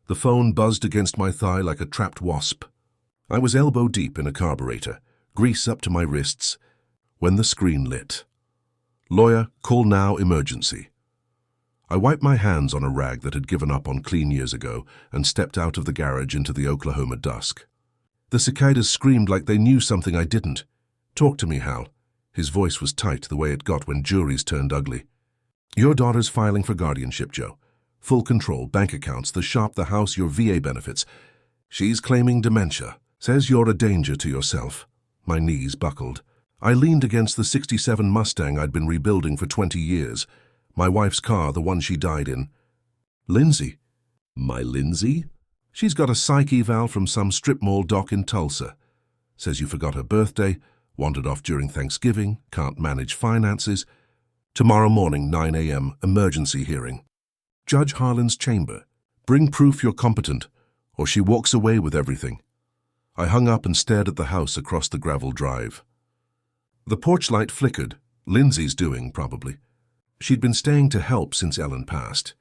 The phone buzzed against my thigh like a trapped wasp. I was elbow deep in a carburetor, grease up to my wrists, when the screen lit. Lawyer, call now, emergency. I wiped my hands on a rag that had given up on clean years ago and stepped out of the garage into the Oklahoma dusk. The cicadas screamed like they knew something I didn't. Talk to me, Hal. His voice was tight, the way it got when juries turned ugly. Your daughter's filing for guardianship, Joe. Full control, bank accounts, the shop, the house, your VA benefits. She's claiming dementia. Says you're a danger to yourself. My knees buckled. I leaned against the '67 Mustang I'd been rebuilding for 20 years. My wife's car, the one she died in. Lindsay. My Lindsay? She's got a psych eval from some strip mall doc in Tulsa. Says you forgot her birthday, wandered off during Thanksgiving, can't manage finances. Tomorrow morning, 9 a.m., emergency hearing. Judge Harlan's chamber. Bring proof you're competent, or she walks away with everything. I hung up and stared at the house across the gravel drive. The porch light flickered. Lindsay's doing, probably. She'd been staying to help since Ellen passed.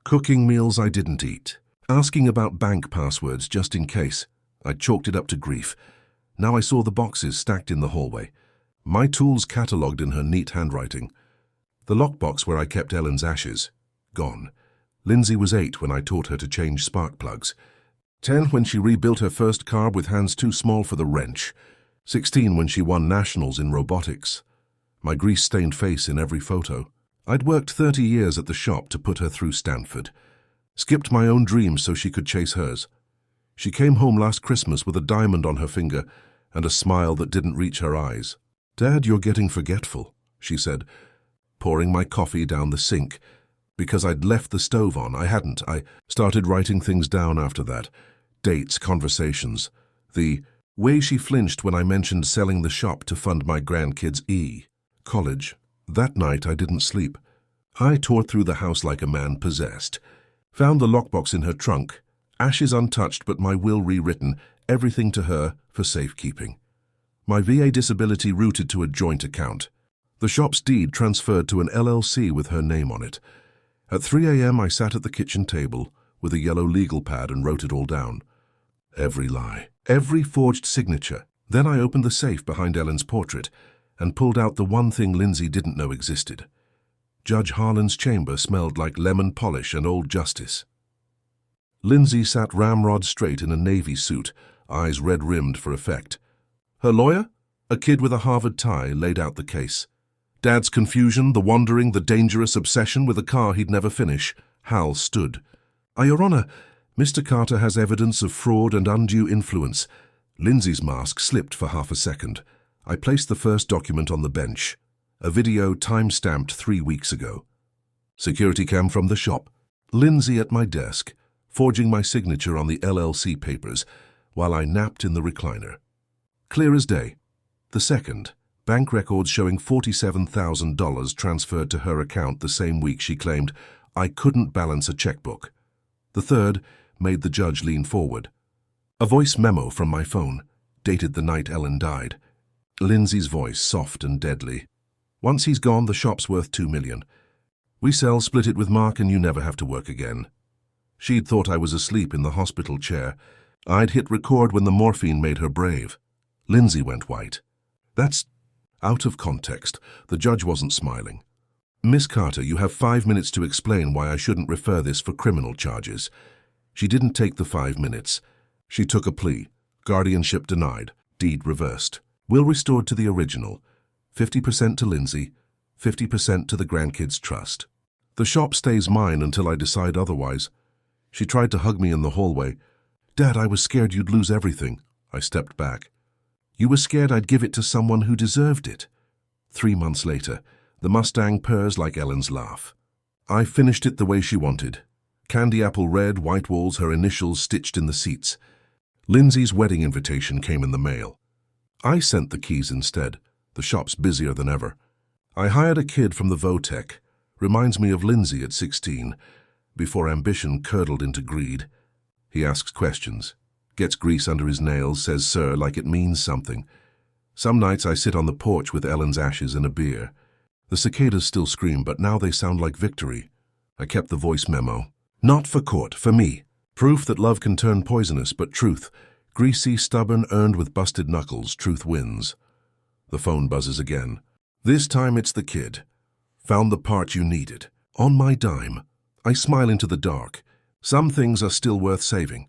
Cooking meals I didn't eat. Asking about bank passwords just in case. I chalked it up to grief. Now I saw the boxes stacked in the hallway. My tools catalogued in her neat handwriting. The lockbox where I kept Ellen's ashes. Gone. Lindsay was 8 when I taught her to change spark plugs. 10 when she rebuilt her first car with hands too small for the wrench. 16 when she won nationals in robotics. My grease-stained face in every photo. I'd worked 30 years at the shop to put her through Stanford. Skipped my own dreams so she could chase hers. She came home last Christmas with a diamond on her finger and a smile that didn't reach her eyes. Dad, you're getting forgetful, she said, pouring my coffee down the sink. Because I'd left the stove on, I hadn't. I started writing things down after that. Dates, conversations. The way she flinched when I mentioned selling the shop to fund my grandkids' college. That night I didn't sleep. I tore through the house like a man possessed. Found the lockbox in her trunk. Ashes untouched but my will rewritten. Everything to her for safekeeping. My VA disability routed to a joint account. The shop's deed transferred to an LLC with her name on it. At 3 a.m. I sat at the kitchen table with a yellow legal pad and wrote it all down. Every lie, every forged signature. Then I opened the safe behind Ellen's portrait and pulled out the one thing Lindsay didn't know existed. Judge Harlan's chamber smelled like lemon polish and old justice. Lindsay sat ramrod straight in a navy suit, eyes red-rimmed for effect. Her lawyer, a kid with a Harvard tie, laid out the case. Dad's confusion, the wandering, the dangerous obsession with a car he'd never finish. Hal stood. Your Honor, Mr. Carter has evidence of fraud and undue influence. Lindsay's mask slipped for half a second. I placed the first document on the bench. A video time-stamped 3 weeks ago. Security cam from the shop. Lindsay at my desk, forging my signature on the LLC papers, while I napped in the recliner. Clear as day. The second. Bank records showing $47,000 transferred to her account the same week she claimed I couldn't balance a checkbook. The third made the judge lean forward. A voice memo from my phone, dated the night Ellen died. Lindsay's voice, soft and deadly. Once he's gone, the shop's worth $2 million. We sell, split it with Mark, and you never have to work again. She'd thought I was asleep in the hospital chair. I'd hit record when the morphine made her brave. Lindsay went white. That's out of context. The judge wasn't smiling. Miss Carter, you have 5 minutes to explain why I shouldn't refer this for criminal charges. She didn't take the 5 minutes. She took a plea. Guardianship denied. Deed reversed. Will restored to the original. 50% to Lindsay, 50% to the grandkids' trust. The shop stays mine until I decide otherwise. She tried to hug me in the hallway. Dad, I was scared you'd lose everything. I stepped back. You were scared I'd give it to someone who deserved it. 3 months later, the Mustang purrs like Ellen's laugh. I finished it the way she wanted. Candy apple red, white walls, her initials stitched in the seats. Lindsay's wedding invitation came in the mail. I sent the keys instead. The shop's busier than ever. I hired a kid from the Votech. Reminds me of Lindsay at 16, before ambition curdled into greed. He asks questions. Gets grease under his nails, says sir like it means something. Some nights I sit on the porch with Ellen's ashes and a beer. The cicadas still scream, but now they sound like victory. I kept the voice memo. Not for court, for me. Proof that love can turn poisonous, but truth, greasy, stubborn, earned with busted knuckles, truth wins. The phone buzzes again. This time it's the kid. Found the part you needed. On my dime. I smile into the dark. Some things are still worth saving.